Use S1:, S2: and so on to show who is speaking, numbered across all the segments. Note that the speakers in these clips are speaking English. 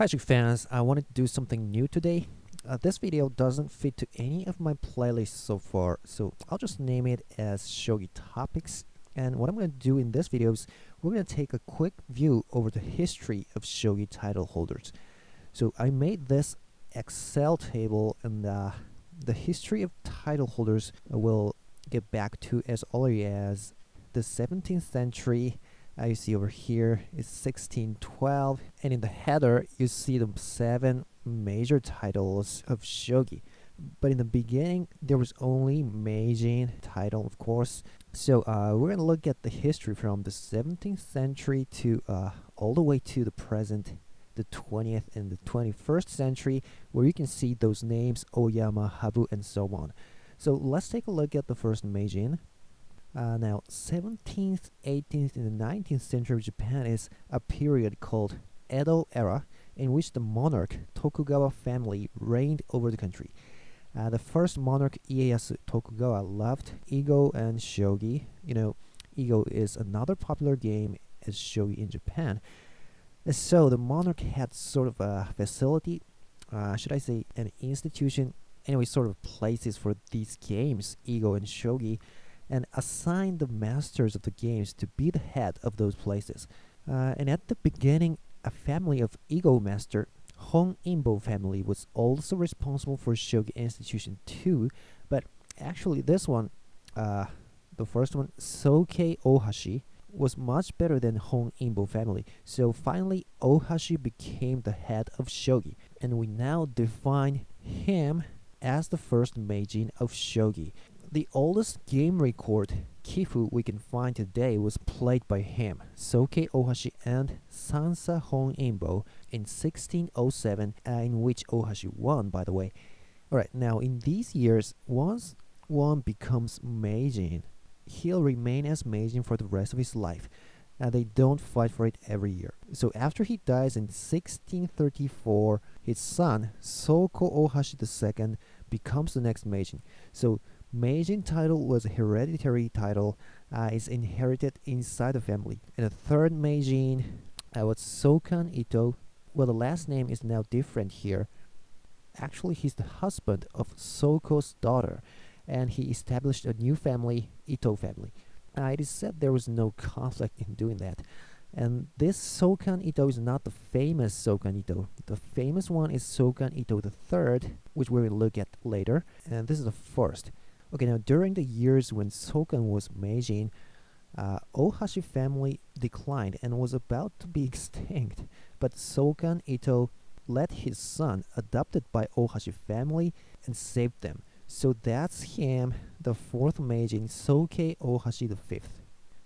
S1: Hi Shogi fans, I wanted to do something new today. This video doesn't fit to any of my playlists so far, so I'll just name it as Shogi Topics. And what I'm going to do in this video is we're going to take a quick view over the history of Shogi title holders. So I made this Excel table, and the history of title holders will get back to as early as the 17th century. You see over here is 1612, and in the header you see the 7 major titles of shogi. But in the beginning there was only Meijin title, of course. So we're gonna look at the history from the 17th century to all the way to the present, the 20th and the 21st century, where you can see those names Oyama, Habu, and so on. So let's take a look at the first Meijin. Now, 17th, 18th, and the 19th century Japan is a period called Edo era, in which the monarch Tokugawa family reigned over the country. The first monarch Ieyasu Tokugawa loved Ego and Shogi. You know, Ego is another popular game as Shogi in Japan. So the monarch had sort of a facility, should I say an institution, anyway, sort of places for these games, Ego and Shogi, and assigned the masters of the games to be the head of those places. And at the beginning, a family of Ego master, Hon Inbo family, was also responsible for Shogi institution too, but actually this one, the first one, Soukei Ohashi, was much better than Hon Inbo family. So finally, Ohashi became the head of Shogi, and we now define him as the first Meijin of Shogi. The oldest game record, Kifu, we can find today was played by him, Soukei Ohashi and Sansa Hon Inbo, in 1607, in which Ohashi won, by the way. Alright, now in these years, once one becomes Meijin, he'll remain as Meijin for the rest of his life. They don't fight for it every year. So after he dies in 1634, his son, Soko Ohashi II, becomes the next Meijin. So Meijin title was a hereditary title, is inherited inside the family. And the third Meijin was Sokan Ito. Well, the last name is now different here. Actually, he's the husband of Soko's daughter, and he established a new family, Ito family. It is said there was no conflict in doing that. And this Sokan Ito is not the famous Sokan Ito. The famous one is Sokan Ito III, which we will look at later. And this is the first. Okay, now during the years when Sokan was Meijin, Ohashi family declined and was about to be extinct. But Sokan Ito let his son, adopted by Ohashi family, and saved them. So that's him, the fourth Meijin, Soukei Ohashi V.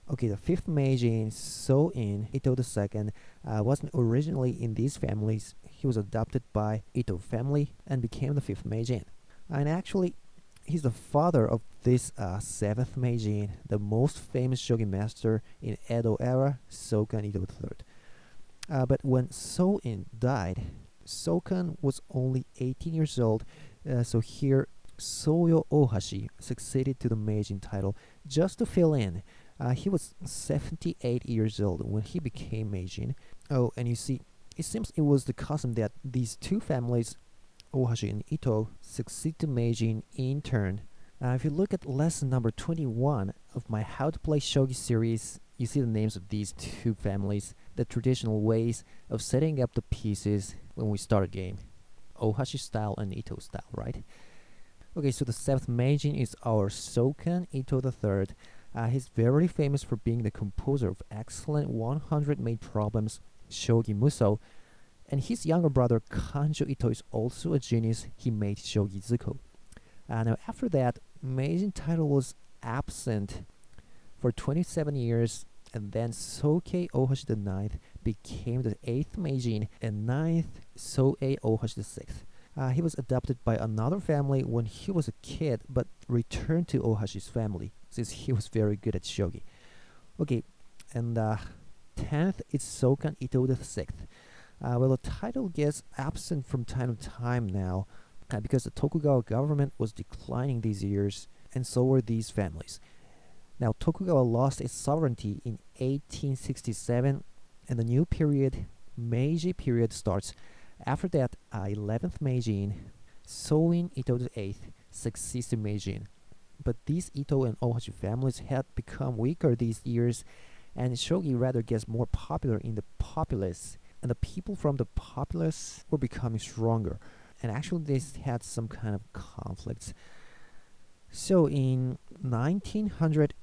S1: Okay, the fifth Meijin, So-in Ito II, wasn't originally in these families. He was adopted by Ito family and became the fifth Meijin. And actually, he's the father of this seventh Meijin, the most famous shogi master in Edo era, Sokan Ito III. But when So-in died, Sokan was only 18 years old, so here Soyo Ohashi succeeded to the Meijin title just to fill in. He was 78 years old when he became Meijin. Oh, and you see, it seems it was the custom that these two families, Ohashi and Ito, succeed to Meijin in turn. If you look at lesson number 21 of my How to Play Shogi series, you see the names of these two families, the traditional ways of setting up the pieces when we start a game. Ohashi style and Ito style, right? Okay, so the seventh Meijin is our Sokan Ito III. He's very famous for being the composer of excellent 100 Maid Problems, Shogi Musou, and his younger brother Kanjo Ito is also a genius. He made Shogi Zuko. Now after that, Meijin title was absent for 27 years, and then Soukei Ohashi IX became the 8th Meijin, and 9th Soei Ohashi VI. He was adopted by another family when he was a kid, but returned to Ohashi's family since he was very good at shogi. Okay, and 10th is Sokan Ito VI. Well, the title gets absent from time to time now because the Tokugawa government was declining these years, and so were these families. Now, Tokugawa lost its sovereignty in 1867, and the new period, Meiji period, starts. After that, 11th Meijin, Soin Ito the 8th succeeds to Meijin. But these Ito and Ohashi families had become weaker these years, and Shogi rather gets more popular in the populace, and the people from the populace were becoming stronger. And actually, they had some kind of conflicts. So in 1900,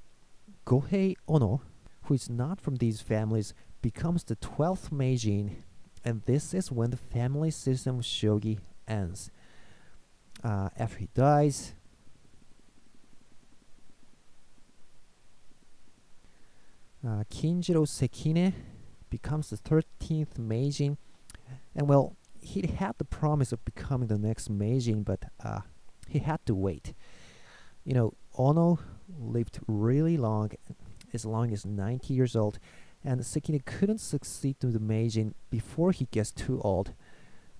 S1: Gohei Ono, who is not from these families, becomes the 12th Meijin, and this is when the family system of Shogi ends. After he dies, Kinjiro Sekine becomes the 13th Meijin, and well, he had the promise of becoming the next Meijin, but he had to wait. You know, Ono lived really long as 90 years old, and Sekine couldn't succeed to the Meijin before he gets too old,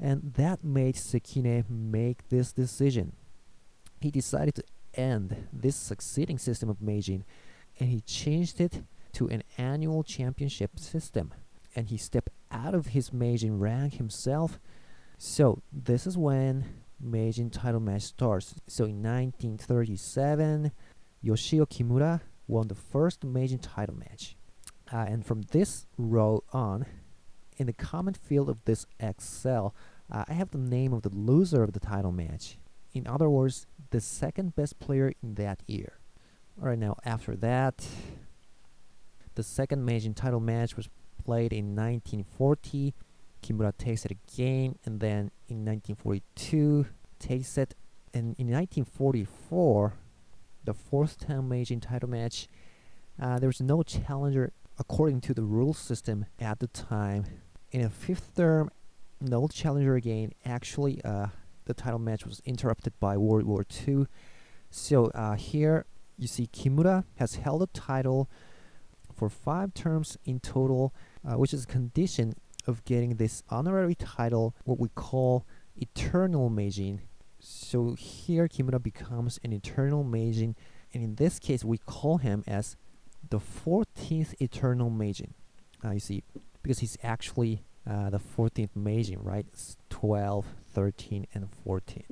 S1: and that made Sekine make this decision. He decided to end this succeeding system of Meijin, and he changed it to an annual championship system, and he stepped out of his Meijin rank himself. So this is when Meijin title match starts. So in 1937, Yoshio Kimura won the first Meijin title match. And from this row on, in the common field of this Excel, I have the name of the loser of the title match. In other words, the second best player in that year. Alright, now after that, the second Meijin title match was played in 1940. Kimura takes it again, and then in 1942 takes it, and in 1944, the fourth time Meijin title match, there was no challenger according to the rule system at the time. In a fifth term, no challenger again. Actually, the title match was interrupted by World War II. So here you see Kimura has held the title for 5 terms in total, which is a condition of getting this honorary title, what we call Eternal Meijin. So here Kimura becomes an Eternal Meijin, and in this case we call him as the 14th Eternal Meijin. You see, because he's actually the 14th Meijin, right? It's 12, 13, and 14.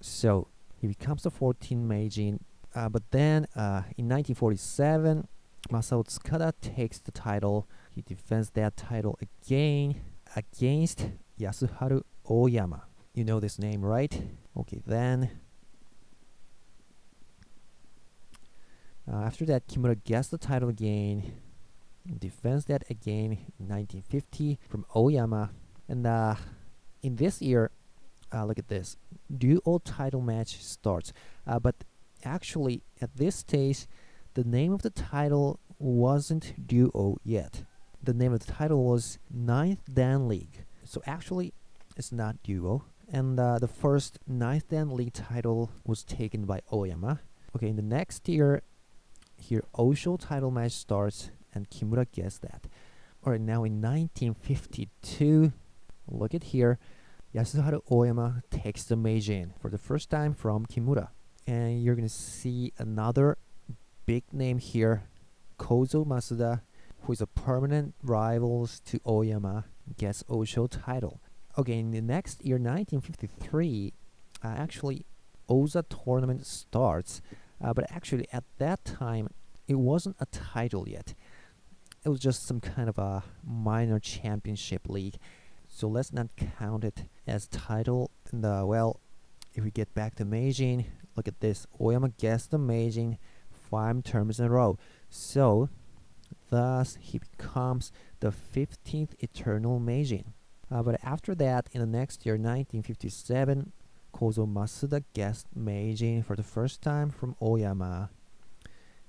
S1: So he becomes the 14th Meijin, but then in 1947, Masao Tsukada takes the title. He defends that title again against Yasuharu Oyama. You know this name, right? Okay, then after that, Kimura gets the title again, defends that again in 1950 from Oyama. And in this year, look at this, duo title match starts. But actually, at this stage, the name of the title wasn't duo yet. The name of the title was Ninth Dan League. So actually, it's not duo. And the first Ninth Dan League title was taken by Oyama. Okay, in the next year, here Osho title match starts, and Kimura gets that. Alright, now in 1952, look at here, Yasuharu Oyama takes the Meijin for the first time from Kimura. And you're gonna see another big name here, Kozo Masuda, who is a permanent rival to Oyama, gets Osho title. Okay, in the next year, 1953, actually, Oza tournament starts, but actually at that time, it wasn't a title yet. It was just some kind of a minor championship league. So let's not count it as title. And well, if we get back to Meijin, look at this. Oyama gets the Meijin 5 terms in a row. So, thus, he becomes the 15th Eternal Meijin. But after that, in the next year, 1957, Kozo Masuda gets Meijin for the first time from Oyama.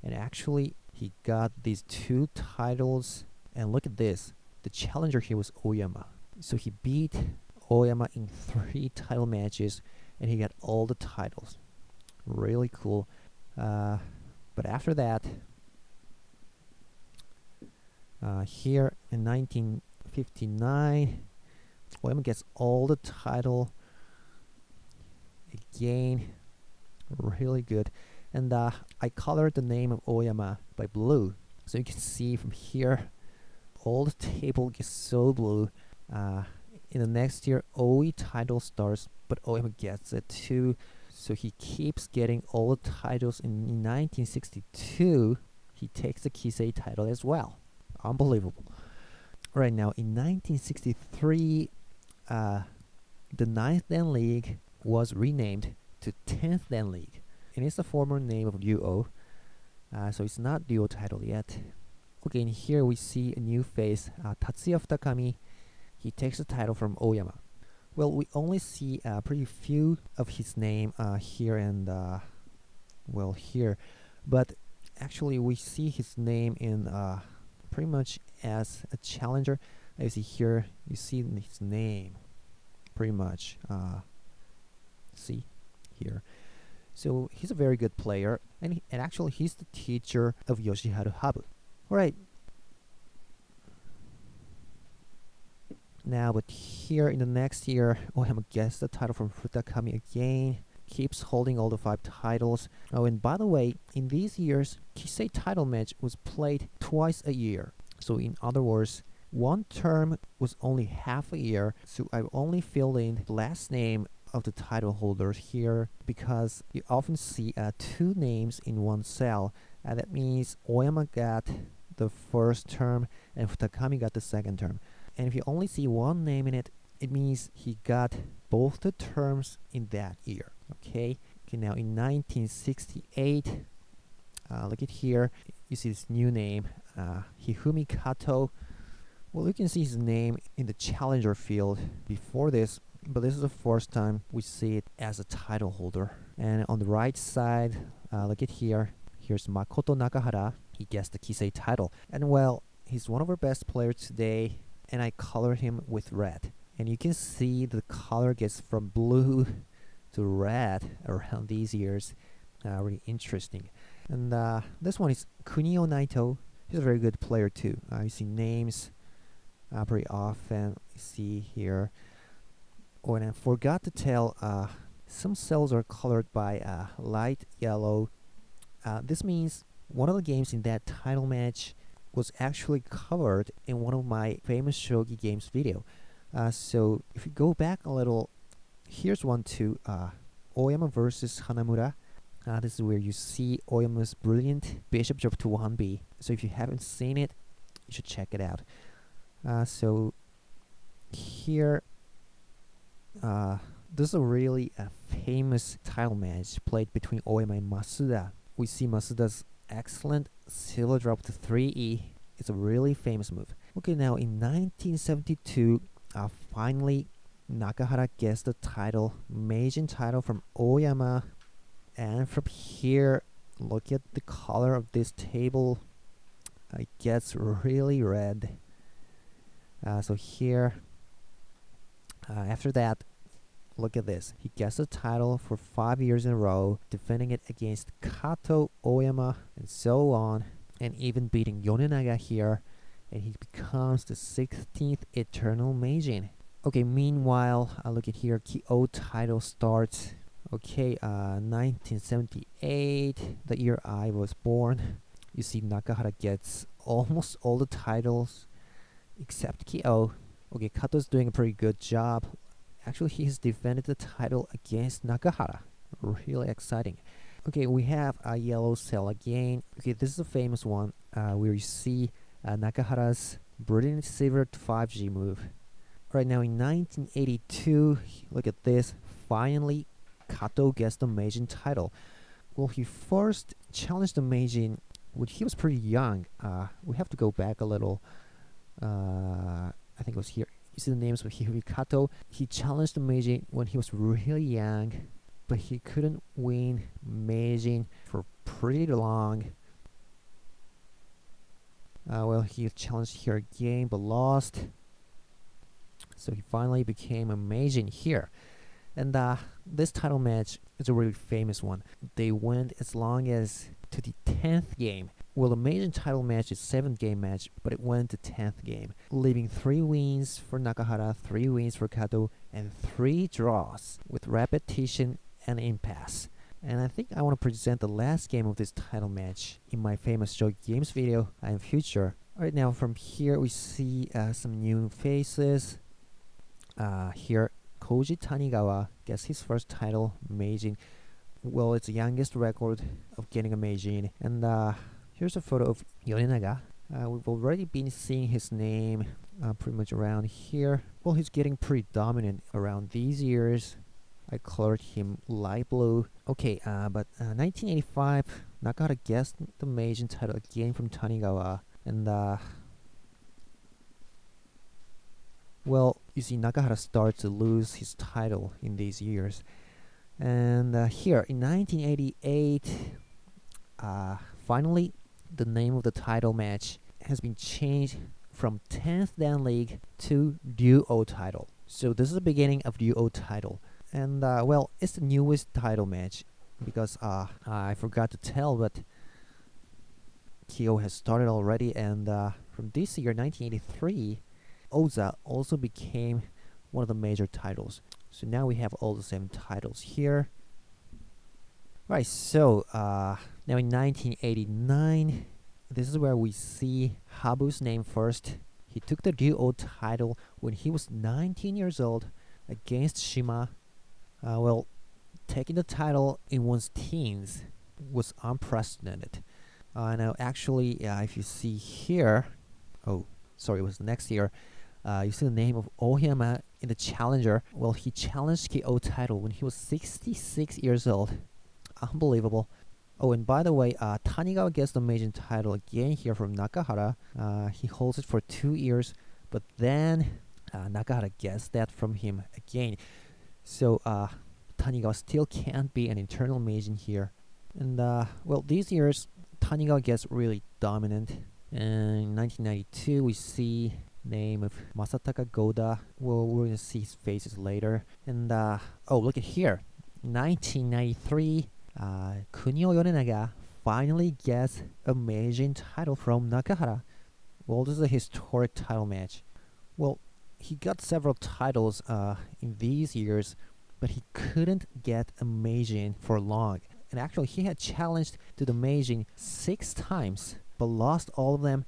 S1: And actually, he got these 2 titles. And look at this. The challenger here was Oyama. So he beat Oyama in 3 title matches, and he got all the titles. Really cool. But after that, here in 1959, Oyama gets all the title again. Really good. And I colored the name of Oyama by blue, so you can see from here all the table gets so blue. in the next year, OE title starts, but Oyama gets it too. So he keeps getting all the titles. In 1962, he takes the Kisei title as well. Unbelievable. Right now, in 1963, the 9th Dan League was renamed to 10th Dan League. And it's the former name of UO. So it's not duo title yet. Okay, and here we see a new face, Tatsuya Futakami. He takes the title from Oyama. Well, we only see pretty few of his name here and well here, but actually we see his name in pretty much as a challenger. As you see here, you see his name pretty much. See here. So he's a very good player, and actually he's the teacher of Yoshiharu Habu. Alright. Now, but here in the next year, Oyama gets the title from Futakami again, keeps holding all the 5 titles. Oh, and by the way, in these years, Kisei title match was played twice a year. So in other words, one term was only half a year, so I only filled in the last name of the title holders here because you often see 2 names in one cell. That means Oyama got the first term and Futakami got the second term. And if you only see one name in it, it means he got both the terms in that year. Okay, now in 1968, look at here, you see this new name, Hifumi Kato. Well, you can see his name in the challenger field before this, but this is the first time we see it as a title holder. And on the right side, look at here, here's Makoto Nakahara. He gets the Kisei title. And well, he's one of our best players today, and I colored him with red. And you can see the color gets from blue to red around these years. Really interesting. And this one is Kunio Naito. He's a very good player too. You see names pretty often. You see here. Oh, and I forgot to tell, some cells are colored by light yellow. This means one of the games in that title match was actually covered in one of my famous shogi games video. So if you go back a little, here's one too, Oyama versus Hanamura. This is where you see Oyama's brilliant bishop drop to 1b. So if you haven't seen it, you should check it out. So here, this is a really famous title match played between Oyama and Masuda. We see Masuda's excellent silver drop to 3e. It's a really famous move. Okay, now in 1972, finally Nakahara gets the title, Meijin title from Oyama. And from here, look at the color of this table. It gets really red. So here, after that, look at this. He gets the title for 5 years in a row, defending it against Kato, Oyama, and so on, and even beating Yonenaga here, and he becomes the 16th Eternal Meijin. Okay, meanwhile, look at here, Kyo title starts. Okay, 1978, the year I was born. You see Nakahara gets almost all the titles except Kyo. Okay, Kato's doing a pretty good job. Actually, he has defended the title against Nakahara. Really exciting. Okay, we have a yellow cell again. Okay, this is a famous one where you see Nakahara's brilliant silver 5G move. Right now in 1982, look at this. Finally, Kato gets the Meijin title. Well, he first challenged the Meijin when he was pretty young. We have to go back a little. I think it was here. You see the names of Hifumi Kato. He challenged the Meijin when he was really young, but he couldn't win Meijin for pretty long. Well, he challenged here again, but lost. So he finally became a Meijin here. And this title match is a really famous one. They went as long as to the 10th game. Well, the Meijin title match is 7th game match, but it went to 10th game, leaving 3 wins for Nakahara, 3 wins for Kato, and 3 draws with repetition and impasse. And I think I want to present the last game of this title match in my famous shogi games video in future. Alright, now from here we see some new faces. Here, Koji Tanigawa gets his first title, Meijin. Well, it's the youngest record of getting a Meijin. And here's a photo of Yonenaga. We've already been seeing his name pretty much around here. Well, he's getting pretty dominant around these years. I colored him light blue. Okay, but 1985, Nakahara gets the Meijin title again from Tanigawa. And well, you see, Nakahara starts to lose his title in these years. And here in 1988, finally, the name of the title match has been changed from 10th Dan League to Duo title. So this is the beginning of Duo title. And well, it's the newest title match because I forgot to tell, but Kyo has started already. And from this year, 1983, Oza also became one of the major titles. So now we have all the same titles here. Right, so now in 1989, this is where we see Habu's name first. He took the Duo title when he was 19 years old against Shima. Well, taking the title in one's teens was unprecedented. Now, actually, if you see here, oh, sorry, it was the next year. You see the name of Oyama in the challenger. Well, he challenged KO title when he was 66 years old. Unbelievable. Oh, and by the way, Tanigawa gets the Meijin title again here from Nakahara. He holds it for 2 years, but then Nakahara gets that from him again. So Tanigawa still can't be an internal Meijin here. And well, these years, Tanigawa gets really dominant. And in 1992, we see name of Masataka Goda. Well, we're gonna see his faces later. And oh, look at here, 1993, Kunio Yonenaga finally gets a Meijin title from Nakahara. Well, this is a historic title match. Well, he got several titles in these years, but he couldn't get a Meijin for long. And actually, he had challenged to the Meijin 6 times, but lost all of them.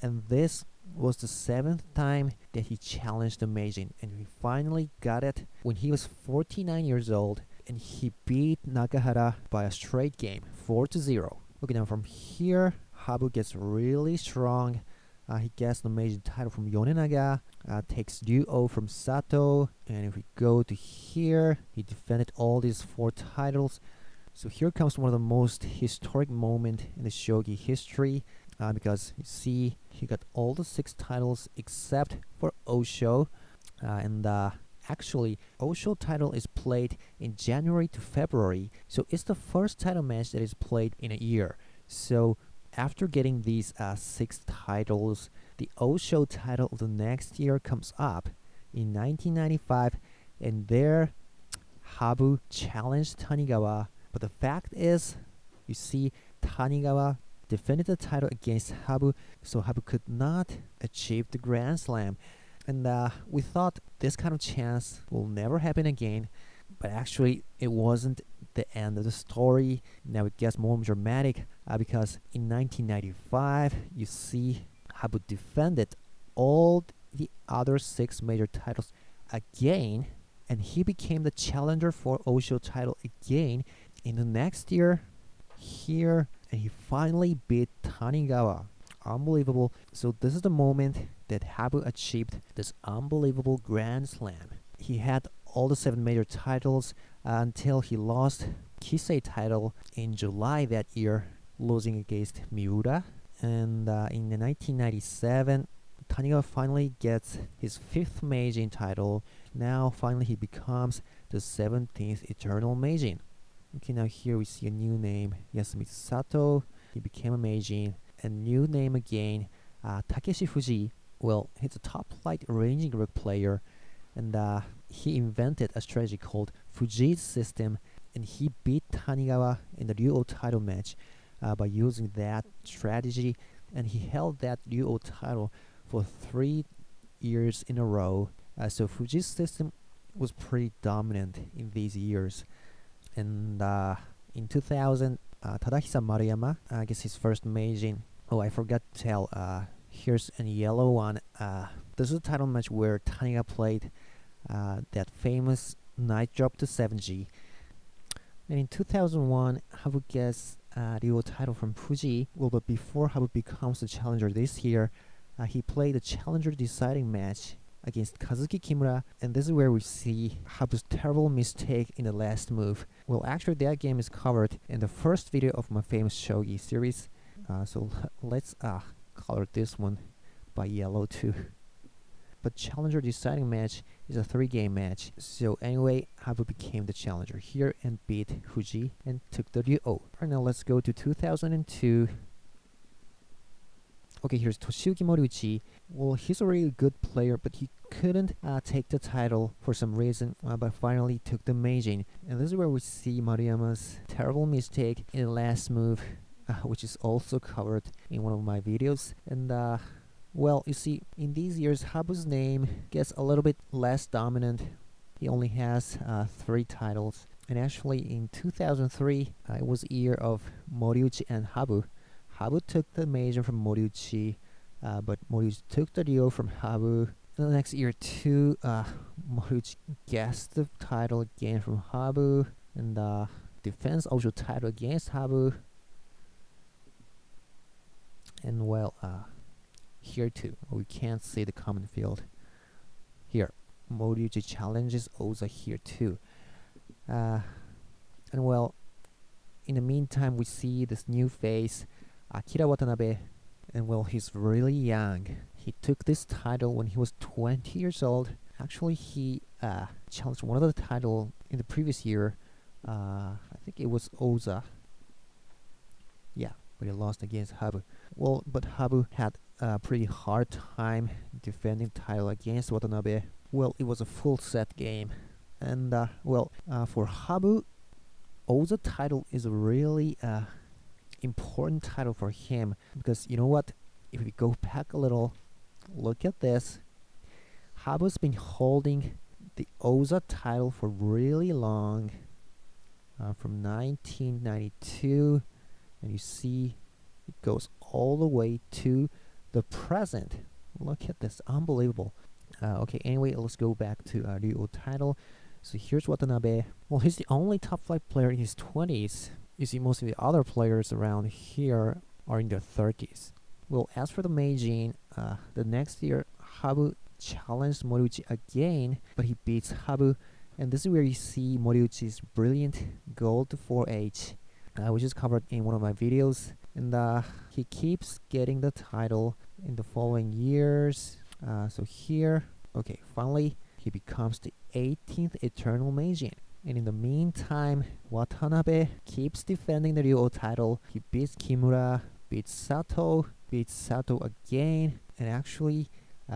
S1: And this was the 7th time that he challenged the Meijin, and he finally got it when he was 49 years old, and he beat Nakahara by a straight game, 4-0. Okay, now from here, Habu gets really strong. He gets the Meijin title from Yonenaga, takes Duo from Sato, and if we go to here, he defended all these 4 titles. So here comes one of the most historic moments in the Shogi history. Because you see, he got all the 6 titles except for Osho. And actually, Osho title is played in January to February. So it's the first title match that is played in a year. So after getting these 6 titles, the Osho title of the next year comes up in 1995. And there, Habu challenged Tanigawa. But the fact is, you see, Tanigawa defended the title against Habu, so Habu could not achieve the Grand Slam. And we thought this kind of chance will never happen again, but actually it wasn't the end of the story. Now it gets more dramatic because in 1995, you see Habu defended all the other 6 major titles again, and he became the challenger for Osho title again in the next year here, and he finally beat Tanigawa. Unbelievable. So this is the moment that Habu achieved this unbelievable Grand Slam. He had all the 7 major titles until he lost Kisei title in July that year, losing against Miura. And in 1997, Tanigawa finally gets his 5th Meijin title. Now finally he becomes the 17th Eternal Meijin. Okay, now here we see a new name, Yasumitsu Sato. He became a Meijin. A new name again, Takeshi Fuji. Well, he's a top flight ranging rook player, and he invented a strategy called Fuji's system, and he beat Tanigawa in the Duo title match by using that strategy, and he held that Duo title for 3 years in a row. So Fuji's system was pretty dominant in these years. And in 2000, Tadahisa Maruyama gets his first Meijin. Oh, I forgot to tell. Here's a yellow one. This is a title match where Tanigawa played that famous knight drop to 7G. And in 2001, Habu gets the title from Fuji. Well, but before Habu becomes the challenger this year, he played a challenger deciding match against Kazuki Kimura, and this is where we see Habu's terrible mistake in the last move. Well, actually that game is covered in the first video of my famous Shogi series, so let's color this one by yellow too. But challenger deciding match is a 3-game match, so anyway, Habu became the challenger here and beat Fuji and took the Ryo. Alright, now let's go to 2002. Okay, here's Toshiyuki Moriuchi. Well, he's a really good player, but he couldn't take the title for some reason, but finally took the Meijin. And this is where we see Maruyama's terrible mistake in the last move, which is also covered in one of my videos. And well, you see, in these years, Habu's name gets a little bit less dominant. He only has 3 titles. And actually, in 2003, it was the year of Moriuchi and Habu. Habu took the Meijin from Moriuchi, but Moriuchi took the Ryo from Habu. The next year too, Moriuchi gets the title again from Habu, and defends also title against Habu. And well, here too, we can't see the common field. Here, Moriuchi challenges Oza here too. And well, in the meantime, we see this new face, Akira Watanabe, and well, he's really young. He took this title when he was 20 years old. Actually, he challenged one of the title in the previous year. I think it was Oza. Yeah, but he lost against Habu. Well, but Habu had a pretty hard time defending title against Watanabe. Well, it was a full set game. And well, for Habu, Oza title is a really important title for him, because you know what, if we go back a little, look at this. Habu's been holding the Oza title for really long, from 1992, and you see it goes all the way to the present. Look at this, unbelievable. Okay, anyway, let's go back to Ryo title. So here's Watanabe. Well, he's the only top 5 player in his 20s. You see, most of the other players around here are in their 30s. Well, as for the Meijin, the next year, Habu challenged Moriuchi again, but he beats Habu. And this is where you see Moriuchi's brilliant gold 4H, which is covered in one of my videos. And he keeps getting the title in the following years. So here, okay, finally, he becomes the 18th Eternal Meijin. And in the meantime, Watanabe keeps defending the Ryo title. He beats Kimura, beats Sato again, and actually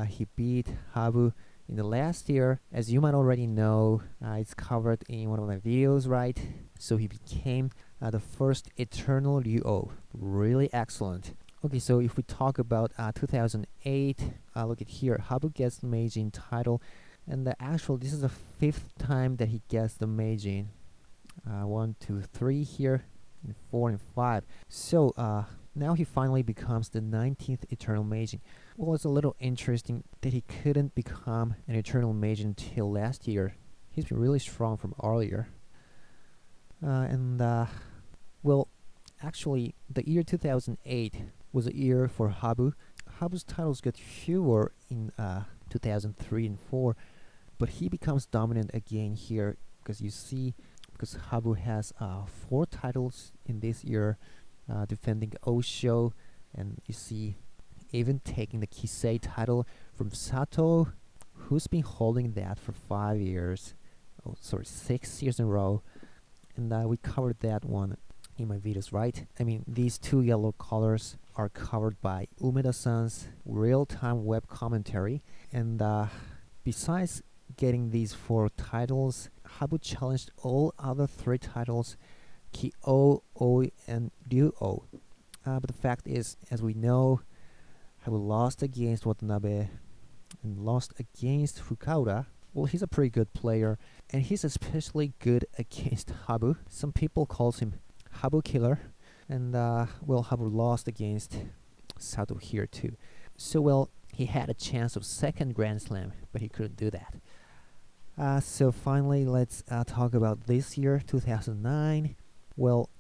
S1: he beat Habu in the last year. As you might already know, it's covered in one of my videos, right? So he became the first Eternal Ryo. Really excellent. Okay, so if we talk about 2008, look at here, Habu gets the Meijin title. And this is the 5th time that he gets the Meijin. 1, 2, 3 here, and 4 and 5. So now he finally becomes the 19th Eternal Meijin. Well, it's a little interesting that he couldn't become an Eternal Meijin until last year. He's been really strong from earlier. Well, actually, the year 2008 was a year for Habu. Habu's titles got fewer in 2003 and 4. But he becomes dominant again here, because you see, because Habu has 4 titles in this year, defending Osho, and you see, even taking the Kisei title from Sato, who's been holding that for 5 years. Oh, sorry, 6 years in a row. And we covered that one in my videos, right? I mean, these 2 yellow colors are covered by Umeda-san's real-time web commentary. And besides getting these 4 titles, Habu challenged all other 3 titles, Ki-O, Oi, and Ryu-O. But the fact is, as we know, Habu lost against Watanabe and lost against Fukaura. Well, he's a pretty good player, and he's especially good against Habu. Some people calls him Habu Killer, and well, Habu lost against Sato here too. So well, he had a chance of 2nd Grand Slam, but he couldn't do that. So finally, let's talk about this year, 2009. Well,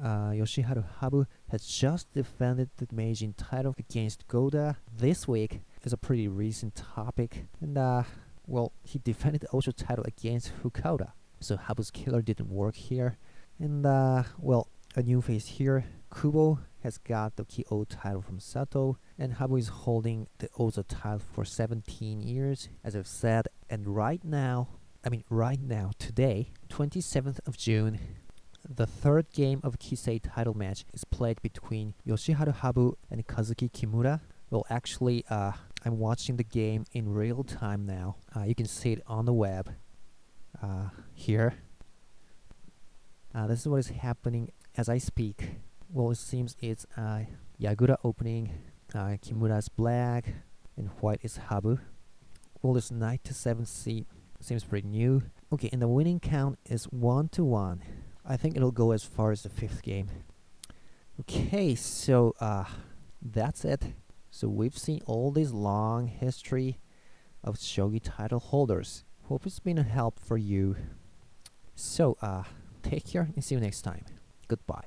S1: Yoshiharu Habu has just defended the Meijin title against Goda. This week is a pretty recent topic, and well, he defended the Osho title against Fukuda. So Habu's killer didn't work here, and well, a new face here. Kubo has got the Kyo title from Sato, and Habu is holding the Oza title for 17 years, as I've said. And right now, today, 27th of June, the third game of Kisei title match is played between Yoshiharu Habu and Kazuki Kimura. Well, actually, I'm watching the game in real time now. You can see it on the web here. This is what is happening as I speak. Well, it seems it's Yagura opening, Kimura's black, and white is Habu. Well, this knight to 7 seat seems pretty new. Okay, and the winning count is 1-1. I think it'll go as far as the 5th game. Okay, so that's it. So we've seen all this long history of shogi title holders. Hope it's been a help for you. So take care and see you next time. Goodbye.